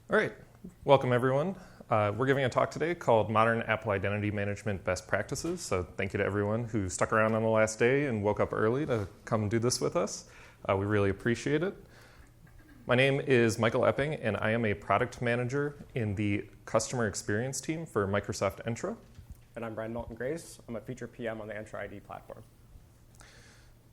All right, welcome everyone. We're giving a talk today called Modern Apple Identity Management Best Practices. So thank you to everyone who stuck around on the last day and woke up early to come do this with us. We really appreciate it. My name is Michael Epping, and I am a product manager in the customer experience team for Microsoft Entra. And I'm Brian Moulton-Grace. I'm a feature PM on the Entra ID platform.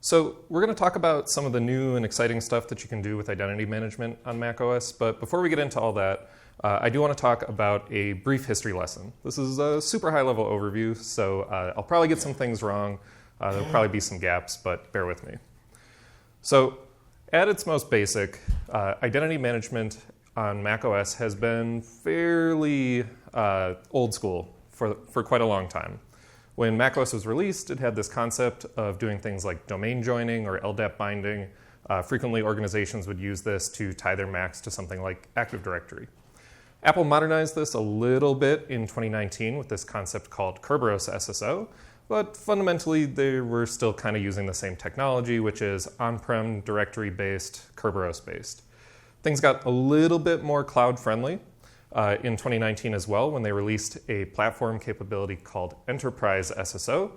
So we're going to talk about some of the new and exciting stuff that you can do with identity management on macOS. But before we get into all that, I do want to talk about a brief history lesson. This is a super high-level overview, so I'll probably get some things wrong. There'll probably be some gaps, but bear with me. So at its most basic, identity management on macOS has been fairly old school for quite a long time. When macOS was released, it had this concept of doing things like domain joining or LDAP binding. Frequently, organizations would use this to tie their Macs to something like Active Directory. Apple modernized this a little bit in 2019 with this concept called Kerberos SSO, but fundamentally, they were still kind of using the same technology, which is on-prem directory-based, Kerberos-based. Things got a little bit more cloud-friendly in 2019 as well, when they released a platform capability called Enterprise SSO,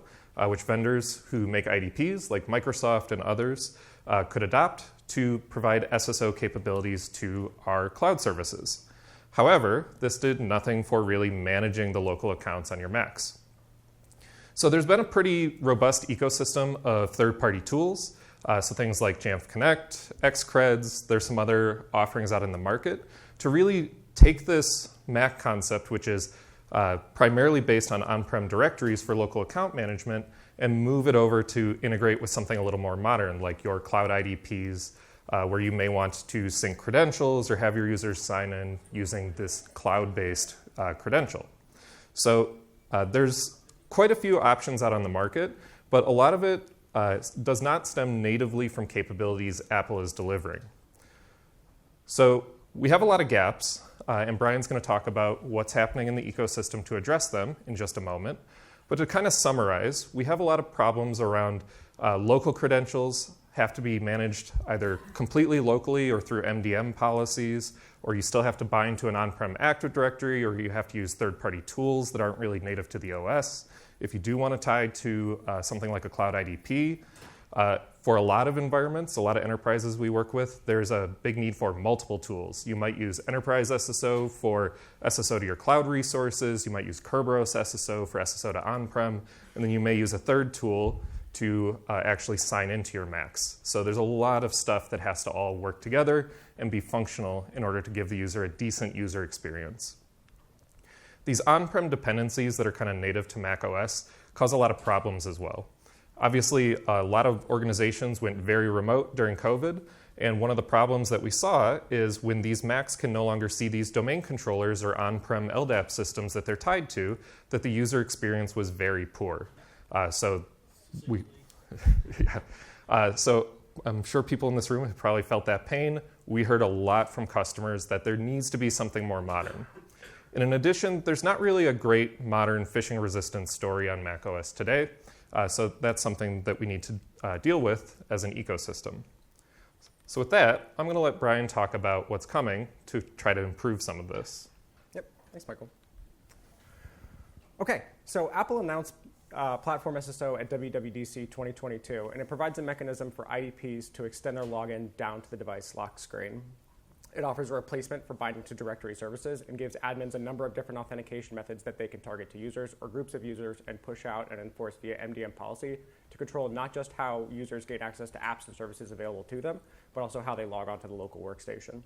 which vendors who make IDPs, like Microsoft and others, could adopt to provide SSO capabilities to our cloud services. However, this did nothing for really managing the local accounts on your Macs. So there's been a pretty robust ecosystem of third-party tools, so things like Jamf Connect, Xcreds, there's some other offerings out in the market to really take this Mac concept, which is primarily based on on-prem directories for local account management, and move it over to integrate with something a little more modern, like your cloud IDPs, where you may want to sync credentials or have your users sign in using this cloud-based credential. So there's quite a few options out on the market, but a lot of it does not stem natively from capabilities Apple is delivering. So we have a lot of gaps, and Brian's going to talk about what's happening in the ecosystem to address them in just a moment. But to kind of summarize, we have a lot of problems around local credentials have to be managed either completely locally or through MDM policies, or you still have to bind to an on-prem Active Directory, or you have to use third-party tools that aren't really native to the OS. If you do want to tie to something like a cloud IDP, for a lot of environments, a lot of enterprises we work with, there's a big need for multiple tools. You might use Enterprise SSO for SSO to your cloud resources. You might use Kerberos SSO for SSO to on-prem. And then you may use a third tool to actually sign into your Macs. So there's a lot of stuff that has to all work together and be functional in order to give the user a decent user experience. These on-prem dependencies that are kind of native to macOS cause a lot of problems as well. Obviously, a lot of organizations went very remote during COVID, and one of the problems that we saw is when these Macs can no longer see these domain controllers or on-prem LDAP systems that they're tied to, that the user experience was very poor. So I'm sure people in this room have probably felt that pain. We heard a lot from customers that there needs to be something more modern. And in addition, there's not really a great modern phishing resistance story on macOS today. So that's something that we need to deal with as an ecosystem. So with that, I'm going to let Brian talk about what's coming to try to improve some of this. Yep, thanks, Michael. OK, so Apple announced Platform SSO at WWDC 2022, and it provides a mechanism for IDPs to extend their login down to the device lock screen. It offers a replacement for binding to directory services and gives admins a number of different authentication methods that they can target to users or groups of users and push out and enforce via MDM policy to control not just how users gain access to apps and services available to them, but also how they log on to the local workstation.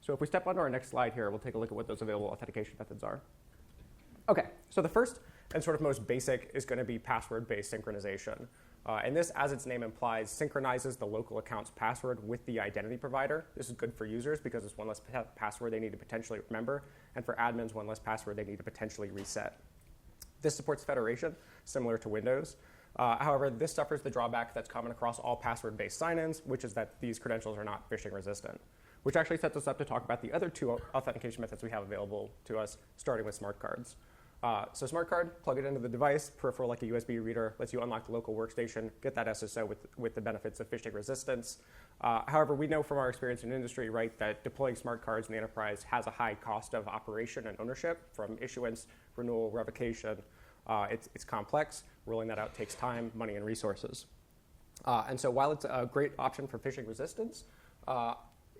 So if we step onto our next slide here, we'll take a look at what those available authentication methods are. OK, so the first and sort of most basic is going to be password-based synchronization. And this, as its name implies, synchronizes the local account's password with the identity provider. This is good for users because it's one less password they need to potentially remember, and for admins, one less password they need to potentially reset. This supports federation, similar to Windows. However, this suffers the drawback that's common across all password-based sign-ins, which is that these credentials are not phishing resistant, which actually sets us up to talk about the other two authentication methods we have available to us, starting with smart cards. So smart card, plug it into the device, peripheral like a USB reader, lets you unlock the local workstation, get that SSO with the benefits of phishing resistance. However, we know from our experience in industry, right, that deploying smart cards in the enterprise has a high cost of operation and ownership from issuance, renewal, revocation. It's complex. Rolling that out takes time, money, and resources. And so while it's a great option for phishing resistance,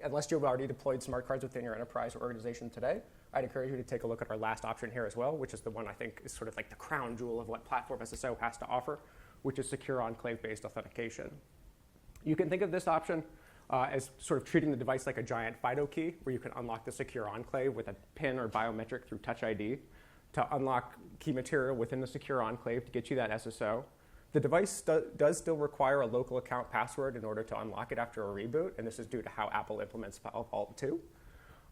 unless you've already deployed smart cards within your enterprise or organization today, I'd encourage you to take a look at our last option here as well, which is the one I think is sort of like the crown jewel of what Platform SSO has to offer, which is secure enclave-based authentication. You can think of this option as sort of treating the device like a giant FIDO key, where you can unlock the secure enclave with a PIN or biometric through Touch ID to unlock key material within the secure enclave to get you that SSO. The device does still require a local account password in order to unlock it after a reboot, and this is due to how Apple implements Vault 2.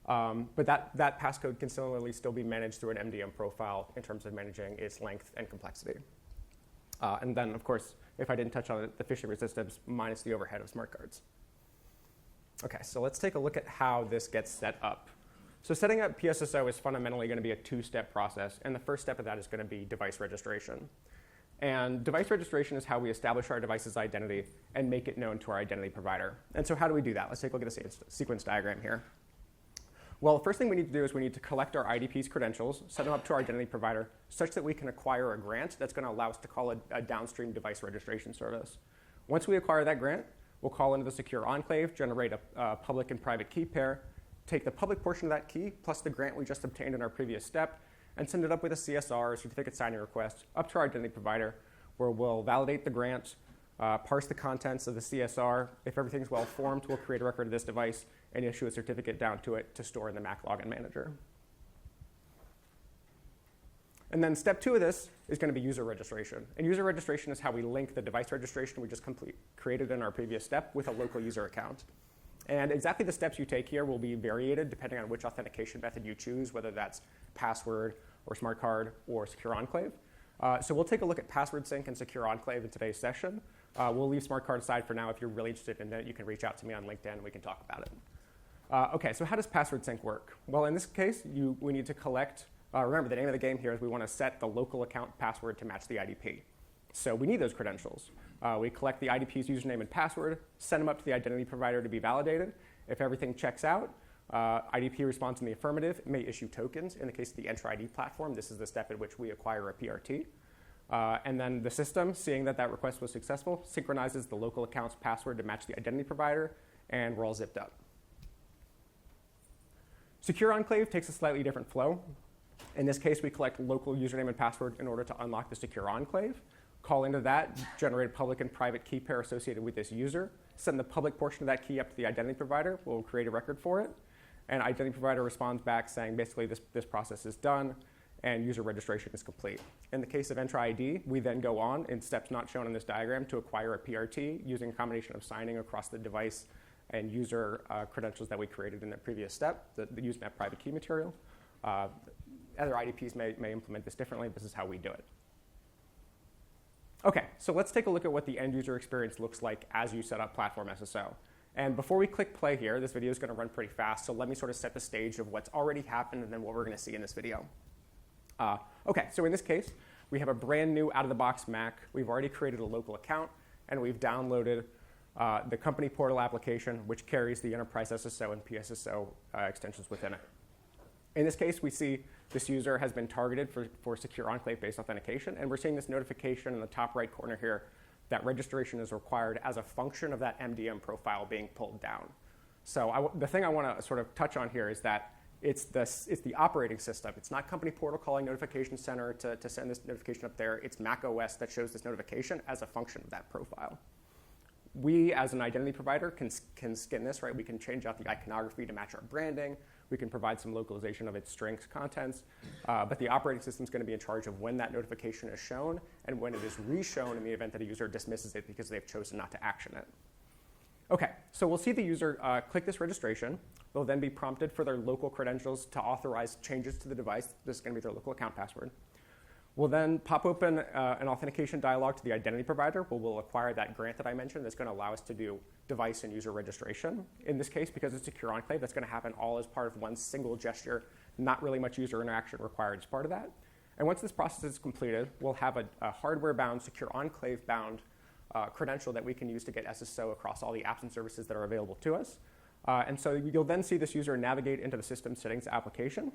But that passcode can similarly still be managed through an MDM profile in terms of managing its length and complexity. And then, of course, if I didn't touch on it, the phishing resistance minus the overhead of smart cards. OK, so let's take a look at how this gets set up. So setting up PSSO is fundamentally going to be a two-step process, and the first step of that is going to be device registration. And device registration is how we establish our device's identity and make it known to our identity provider. And so how do we do that? Let's take a look at a sequence diagram here. Well, the first thing we need to do is we need to collect our IDP's credentials, set them up to our identity provider, such that we can acquire a grant that's going to allow us to call a downstream device registration service. Once we acquire that grant, we'll call into the secure enclave, generate a public and private key pair, take the public portion of that key plus the grant we just obtained in our previous step, and send it up with a CSR, or certificate signing request, up to our identity provider, where we'll validate the grant, parse the contents of the CSR. If everything's well formed, we'll create a record of this device and issue a certificate down to it to store in the Mac Login Manager. And then step 2 of this is going to be user registration. And user registration is how we link the device registration we just created in our previous step with a local user account. And exactly the steps you take here will be variated depending on which authentication method you choose, whether that's password or smart card or secure enclave. So we'll take a look at password sync and secure enclave in today's session. We'll leave smart card aside for now. If you're really interested in it, you can reach out to me on LinkedIn and we can talk about it. OK, so how does password sync work? Well, in this case, we need to collect. Remember, the name of the game here is we want to set the local account password to match the IDP. So we need those credentials. We collect the IDP's username and password, send them up to the identity provider to be validated. If everything checks out, IDP responds in the affirmative. It may issue tokens. In the case of the Entra ID platform, this is the step at which we acquire a PRT. And then the system, seeing that that request was successful, synchronizes the local account's password to match the identity provider, and we're all zipped up. Secure Enclave takes a slightly different flow. In this case, we collect local username and password in order to unlock the Secure Enclave. Call into that, generate a public and private key pair associated with this user, send the public portion of that key up to the identity provider. We'll create a record for it. And identity provider responds back saying, basically, this process is done, and user registration is complete. In the case of Entra ID, we then go on, in steps not shown in this diagram, to acquire a PRT using a combination of signing across the device and user credentials that we created in the previous step, using that private key material. Other IDPs may implement this differently. This is how we do it. OK, so let's take a look at what the end user experience looks like as you set up Platform SSO. And before we click play here, this video is going to run pretty fast, so let me sort of set the stage of what's already happened and then what we're going to see in this video. OK, so in this case, we have a brand new out-of-the-box Mac. We've already created a local account, and we've downloaded the company portal application, which carries the enterprise SSO and PSSO extensions within it. In this case, we see this user has been targeted for secure enclave-based authentication, and we're seeing this notification in the top right corner here that registration is required as a function of that MDM profile being pulled down. So the thing I want to sort of touch on here is that it's the operating system. It's not company portal calling notification center to send this notification up there. It's macOS that shows this notification as a function of that profile. We, as an identity provider, can skin this, right? We can change out the iconography to match our branding. We can provide some localization of its strings contents. But the operating system is going to be in charge of when that notification is shown and when it is re-shown in the event that a user dismisses it because they've chosen not to action it. OK, so we'll see the user click this registration. They'll then be prompted for their local credentials to authorize changes to the device. This is going to be their local account password. We'll then pop open an authentication dialog to the identity provider where we'll acquire that grant that I mentioned that's going to allow us to do device and user registration. In this case, because it's secure enclave, that's going to happen all as part of one single gesture, not really much user interaction required as part of that. And once this process is completed, we'll have a hardware-bound, secure enclave-bound credential that we can use to get SSO across all the apps and services that are available to us. And so you'll then see this user navigate into the system settings application,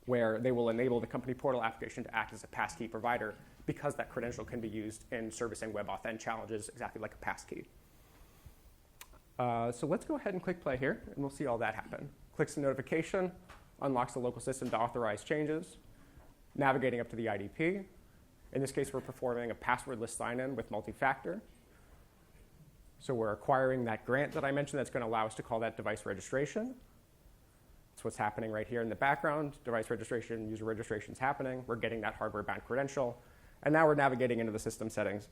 where they will enable the company portal application to act as a passkey provider because that credential can be used in servicing WebAuthn challenges exactly like a passkey. So let's go ahead and click play here, and we'll see all that happen. Clicks the notification, unlocks the local system to authorize changes, navigating up to the IDP. In this case, we're performing a passwordless sign-in with multi-factor. So we're acquiring that grant that I mentioned that's going to allow us to call that device registration. That's what's happening right here in the background. Device registration, user registration is happening. We're getting that hardware-bound credential. And now we're navigating into the system settings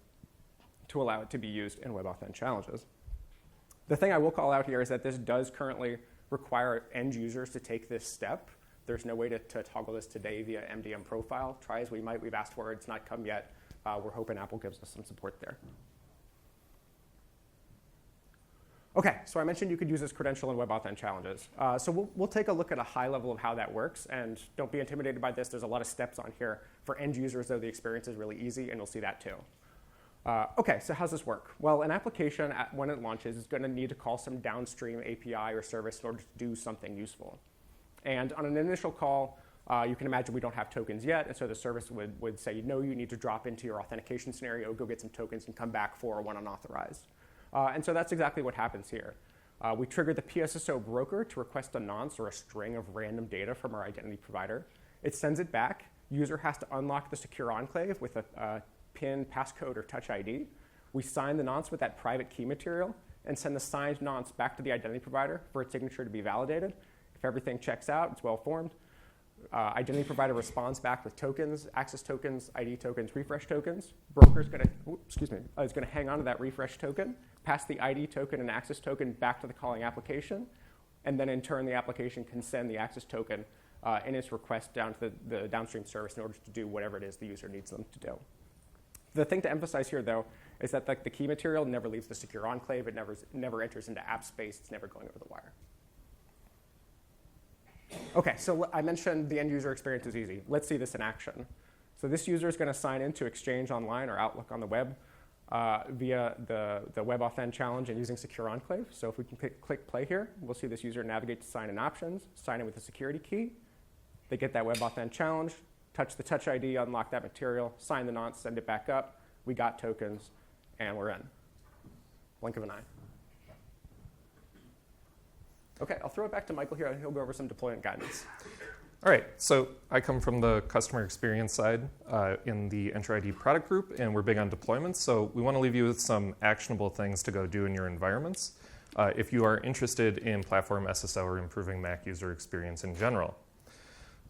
to allow it to be used in WebAuthn challenges. The thing I will call out here is that this does currently require end users to take this step. There's no way to toggle this today via MDM profile. Try as we might, we've asked for it, it's not come yet. We're hoping Apple gives us some support there. OK, so I mentioned you could use this credential in WebAuthn challenges. So we'll take a look at a high level of how that works. And don't be intimidated by this. There's a lot of steps on here. For end users, though, the experience is really easy, and you'll see that too. OK, so how's this work? Well, an application, when it launches, is going to need to call some downstream API or service in order to do something useful. And on an initial call, you can imagine we don't have tokens yet. And so the service would say, no, you need to drop into your authentication scenario, go get some tokens, and come back for one unauthorized. And so that's exactly what happens here. We trigger the PSSO broker to request a nonce or a string of random data from our identity provider. It sends it back. User has to unlock the secure enclave with a PIN, passcode, or touch ID. We sign the nonce with that private key material and send the signed nonce back to the identity provider for its signature to be validated. If everything checks out, it's well formed. Identity provider responds back with tokens, access tokens, ID tokens, refresh tokens. Broker is going to hang on to that refresh token, pass the ID token and access token back to the calling application, and then in turn the application can send the access token in its request down to the downstream service in order to do whatever it is the user needs them to do. The thing to emphasize here, though, is that the key material never leaves the secure enclave. It never enters into app space. It's never going over the wire. OK, so I mentioned the end user experience is easy. Let's see this in action. So this user is going to sign into Exchange Online or Outlook on the web via the WebAuthn challenge and using Secure Enclave. So if we can click play here, we'll see this user navigate to sign-in options, sign in with a security key. They get that WebAuthn challenge, touch the Touch ID, unlock that material, sign the nonce, send it back up. We got tokens, and we're in. Blink of an eye. OK, I'll throw it back to Michael here, and he'll go over some deployment guidance. All right, so I come from the customer experience side in the Enter ID product group, and we're big on deployments. So we want to leave you with some actionable things to go do in your environments if you are interested in platform SSO or improving Mac user experience in general.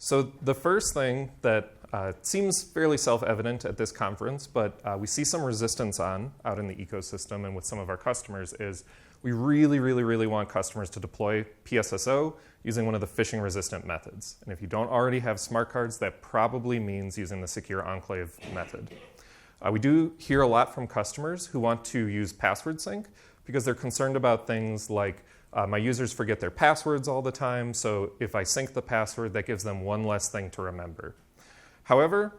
So the first thing that seems fairly self-evident at this conference, but we see some resistance out in the ecosystem and with some of our customers is we really, really, really want customers to deploy PSSO using one of the phishing-resistant methods. And if you don't already have smart cards, that probably means using the secure enclave method. We do hear a lot from customers who want to use password sync because they're concerned about things like my users forget their passwords all the time, so if I sync the password, that gives them one less thing to remember. However,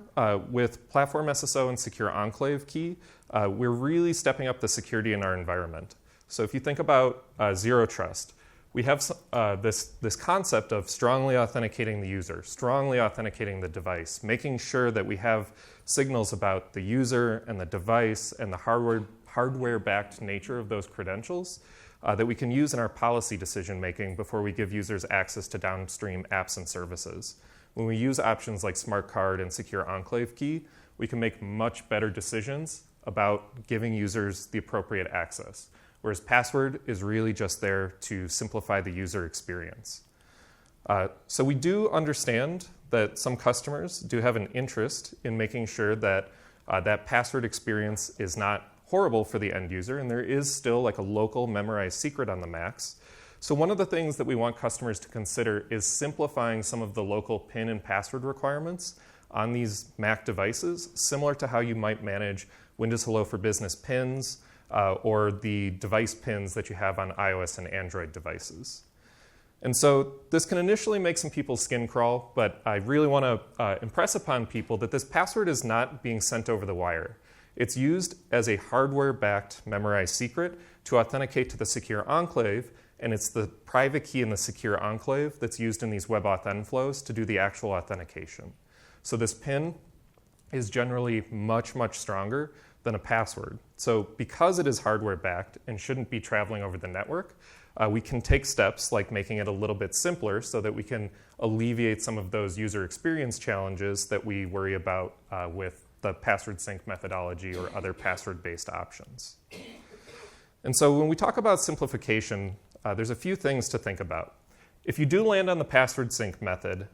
with Platform SSO and Secure Enclave Key, we're really stepping up the security in our environment. So if you think about zero trust, we have this concept of strongly authenticating the user, strongly authenticating the device, making sure that we have signals about the user and the device and the hardware-backed nature of those credentials that we can use in our policy decision-making before we give users access to downstream apps and services. When we use options like Smart Card and Secure Enclave Key, we can make much better decisions about giving users the appropriate access, whereas password is really just there to simplify the user experience. So we do understand that some customers do have an interest in making sure that that password experience is not horrible for the end user, and there is still like a local memorized secret on the Macs. So one of the things that we want customers to consider is simplifying some of the local PIN and password requirements on these Mac devices, similar to how you might manage Windows Hello for Business pins or the device pins that you have on iOS and Android devices. And so this can initially make some people's skin crawl, but I really want to impress upon people that this password is not being sent over the wire. It's used as a hardware-backed memorized secret to authenticate to the secure enclave, and it's the private key in the secure enclave that's used in these WebAuthn flows to do the actual authentication. So this PIN is generally much, much stronger than a password. So because it is hardware-backed and shouldn't be traveling over the network, we can take steps like making it a little bit simpler so that we can alleviate some of those user experience challenges that we worry about with the password sync methodology or other password-based options. And so when we talk about simplification, there's a few things to think about. If you do land on the password sync method,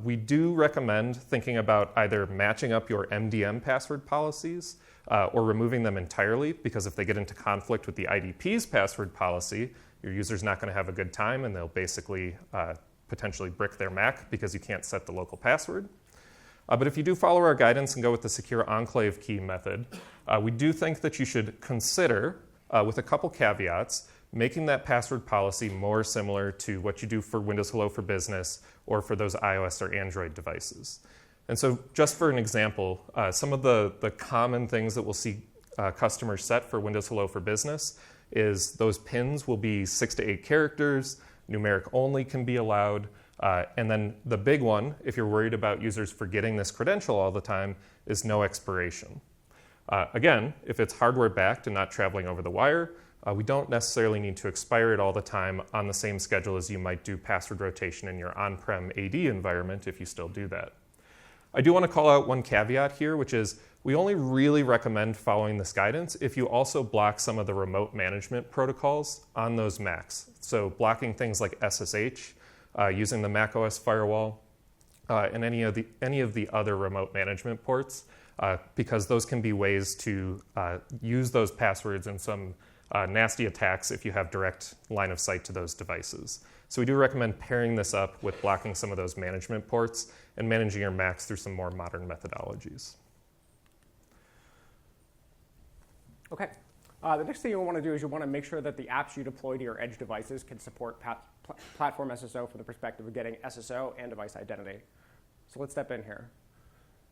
we do recommend thinking about either matching up your MDM password policies or removing them entirely, because if they get into conflict with the IDP's password policy, your user's not going to have a good time and they'll basically potentially brick their Mac because you can't set the local password. But if you do follow our guidance and go with the secure enclave key method, we do think that you should consider, with a couple caveats, making that password policy more similar to what you do for Windows Hello for Business or for those iOS or Android devices. And so just for an example, some of the common things that we'll see customers set for Windows Hello for Business is those pins will be 6 to 8 characters, numeric only can be allowed, and then the big one, if you're worried about users forgetting this credential all the time, is no expiration. Again, if it's hardware-backed and not traveling over the wire, we don't necessarily need to expire it all the time on the same schedule as you might do password rotation in your on-prem AD environment if you still do that. I do want to call out one caveat here, which is we only really recommend following this guidance if you also block some of the remote management protocols on those Macs. So blocking things like SSH, using the macOS firewall, and any of the other remote management ports, because those can be ways to use those passwords in some nasty attacks if you have direct line of sight to those devices. So we do recommend pairing this up with blocking some of those management ports and managing your Macs through some more modern methodologies. Okay. The next thing you'll want to do is you'll want to make sure that the apps you deploy to your edge devices can support platform SSO from the perspective of getting SSO and device identity. So let's step in here.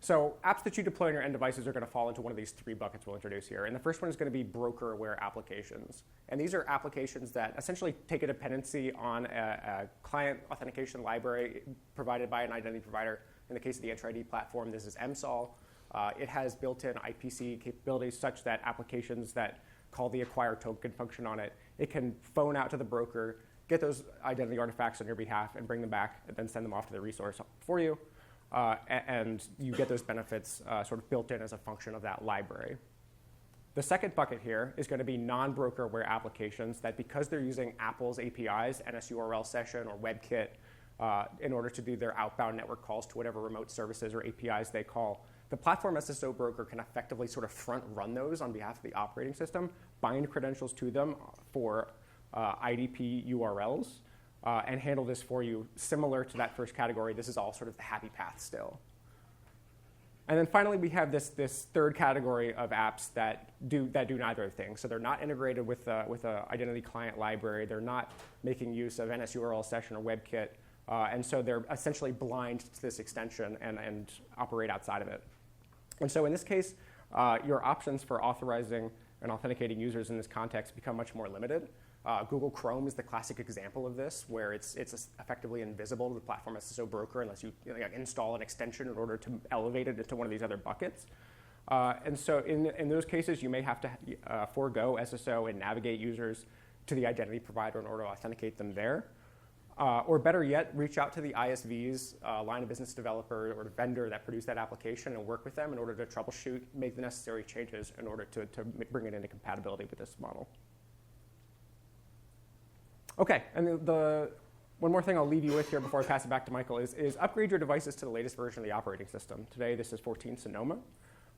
So apps that you deploy on your end devices are going to fall into one of these 3 buckets we'll introduce here. And the first one is going to be broker-aware applications. And these are applications that essentially take a dependency on a client authentication library provided by an identity provider. In the case of the Enter ID platform, this is MSOL. It has built-in IPC capabilities such that applications that call the acquire token function on it, it can phone out to the broker, get those identity artifacts on your behalf, and bring them back, and then send them off to the resource for you. And you get those benefits sort of built in as a function of that library. The second bucket here is going to be non-broker-aware applications that, because they're using Apple's APIs, NSURL session or WebKit, in order to do their outbound network calls to whatever remote services or APIs they call, the platform SSO broker can effectively sort of front-run those on behalf of the operating system, bind credentials to them for IDP URLs, and handle this for you. Similar to that first category, this is all sort of the happy path still. And then finally, we have this third category of apps that do neither thing. So they're not integrated with a identity client library. They're not making use of NSURL session or WebKit. And so they're essentially blind to this extension and operate outside of it. And so in this case, your options for authorizing and authenticating users in this context become much more limited. Google Chrome is the classic example of this, where it's effectively invisible to the platform SSO broker unless you install an extension in order to elevate it into one of these other buckets. And so in those cases, you may have to forego SSO and navigate users to the identity provider in order to authenticate them there. Or better yet, reach out to the ISV's line of business developer or vendor that produced that application and work with them in order to troubleshoot, make the necessary changes in order to bring it into compatibility with this model. Okay, and one more thing I'll leave you with here before I pass it back to Michael is upgrade your devices to the latest version of the operating system. Today, this is 14 Sonoma.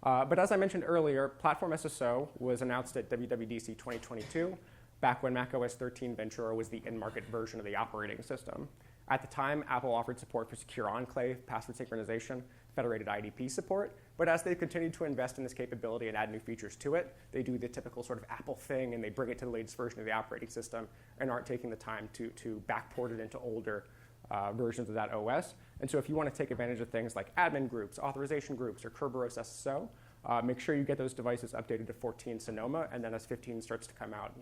But as I mentioned earlier, Platform SSO was announced at WWDC 2022, back when macOS 13 Ventura was the in-market version of the operating system. At the time, Apple offered support for secure enclave, password synchronization, federated IDP support, but as they've continued to invest in this capability and add new features to it, they do the typical sort of Apple thing and they bring it to the latest version of the operating system and aren't taking the time to backport it into older versions of that OS. And so if you want to take advantage of things like admin groups, authorization groups, or Kerberos SSO, make sure you get those devices updated to 14 Sonoma, and then as 15 starts to come out,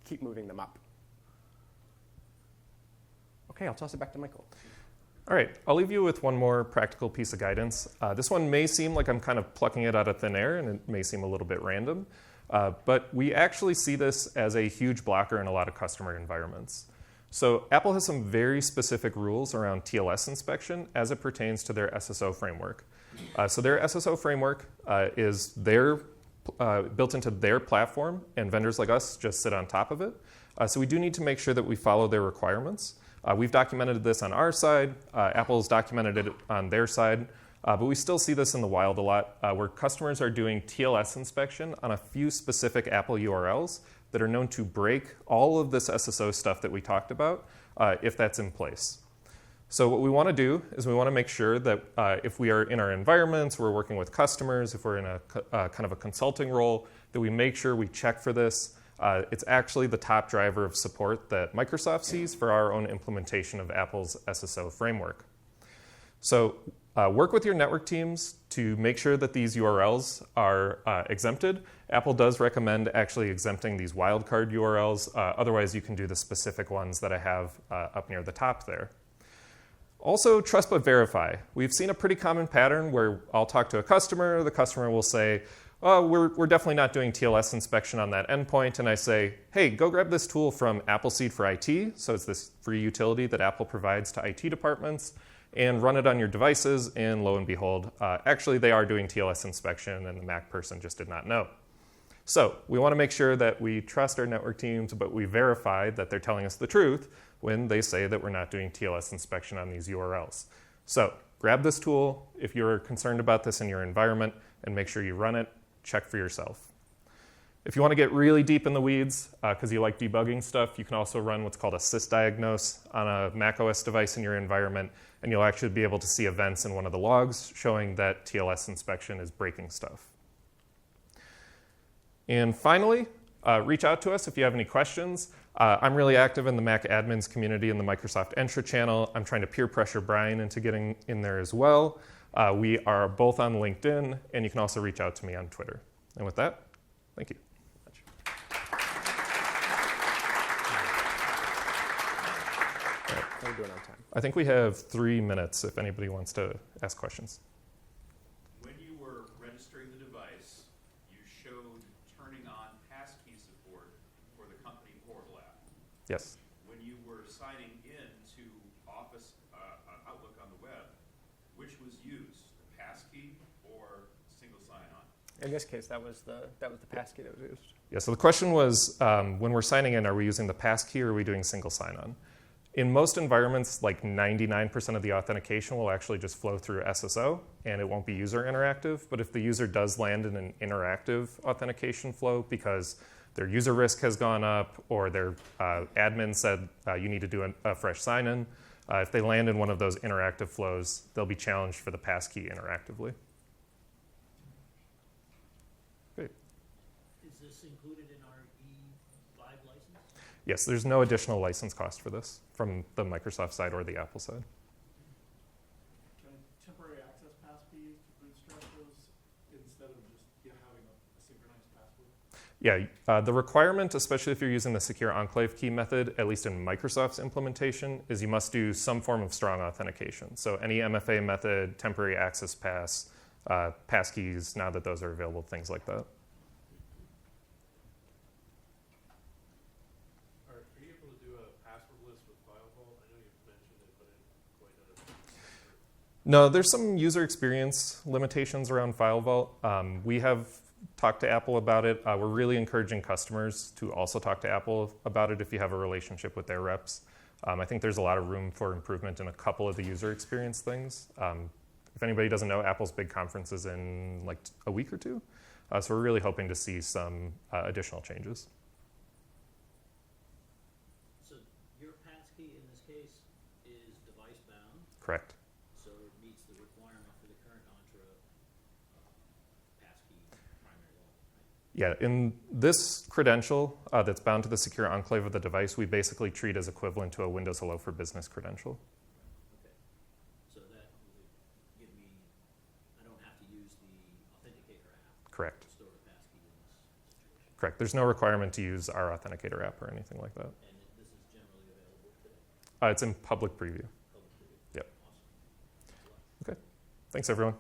keep moving them up. Okay, I'll toss it back to Michael. All right, I'll leave you with one more practical piece of guidance. This one may seem like I'm kind of plucking it out of thin air, and it may seem a little bit random, but we actually see this as a huge blocker in a lot of customer environments. So Apple has some very specific rules around TLS inspection as it pertains to their SSO framework. So their SSO framework is built into their platform, and vendors like us just sit on top of it. So we do need to make sure that we follow their requirements. We've documented this on our side. Apple's documented it on their side. But we still see this in the wild a lot, where customers are doing TLS inspection on a few specific Apple URLs that are known to break all of this SSO stuff that we talked about if that's in place. So what we want to do is we want to make sure that if we are in our environments, we're working with customers, if we're in a kind of a consulting role, that we make sure we check for this. It's actually the top driver of support that Microsoft sees for our own implementation of Apple's SSO framework. So work with your network teams to make sure that these URLs are exempted. Apple does recommend actually exempting these wildcard URLs. Otherwise, you can do the specific ones that I have up near the top there. Also, trust but verify. We've seen a pretty common pattern where I'll talk to a customer. The customer will say, oh, we're definitely not doing TLS inspection on that endpoint. And I say, hey, go grab this tool from Appleseed for IT. So it's this free utility that Apple provides to IT departments, and run it on your devices. And lo and behold, actually, they are doing TLS inspection, and the Mac person just did not know. So we want to make sure that we trust our network teams, but we verify that they're telling us the truth when they say that we're not doing TLS inspection on these URLs. So grab this tool if you're concerned about this in your environment, and make sure you run it. Check for yourself. If you want to get really deep in the weeds, because you like debugging stuff, you can also run what's called a sysdiagnose on a macOS device in your environment, and you'll actually be able to see events in one of the logs showing that TLS inspection is breaking stuff. And finally, reach out to us if you have any questions. I'm really active in the Mac admins community in the Microsoft Entra channel. I'm trying to peer pressure Brian into getting in there as well. We are both on LinkedIn, and you can also reach out to me on Twitter. And with that, thank you. How are we doing on time? I think we have 3 minutes if anybody wants to ask questions. When you were registering the device, you showed turning on passkey support for the company portal app. Yes. When you were signing in to Office Outlook on the web, which was used, the passkey or single sign-on? In this case, that was the passkey that was used. Yeah, so the question was, when we're signing in, are we using the passkey or are we doing single sign-on? In most environments, like 99% of the authentication will actually just flow through SSO, and it won't be user interactive. But if the user does land in an interactive authentication flow because their user risk has gone up or their admin said you need to do a fresh sign-in, if they land in one of those interactive flows, they'll be challenged for the passkey interactively. Great. Is this included in our E5 license? Yes, there's no additional license cost for this from the Microsoft side or the Apple side. Can temporary access pass be used to bootstrap those instead of just having a synchronized password? Yeah, the requirement, especially if you're using the secure enclave key method, at least in Microsoft's implementation, is you must do some form of strong authentication. So any MFA method, temporary access pass, passkeys, now that those are available, things like that. Are you able to do a passwordless with FileVault? I know you've mentioned it, but I didn't quite understand. No, there's some user experience limitations around FileVault. We have talked to Apple about it. We're really encouraging customers to also talk to Apple about it if you have a relationship with their reps. I think there's a lot of room for improvement in a couple of the user experience things. If anybody doesn't know, Apple's big conference is in like a week or two. So we're really hoping to see some additional changes. So your passkey in this case is Correct. So it meets the requirement for the current Entra passkey primary law, right? Yeah, in this credential that's bound to the secure enclave of the device, we basically treat as equivalent to a Windows Hello for Business credential. Okay. So that would give me, I don't have to use the authenticator app Correct. to store the passkey in this situation. Correct. There's no requirement to use our authenticator app or anything like that. And this is generally available today, It's in public preview. public preview. Yep. Awesome. Thanks a lot. Okay. Thanks, everyone.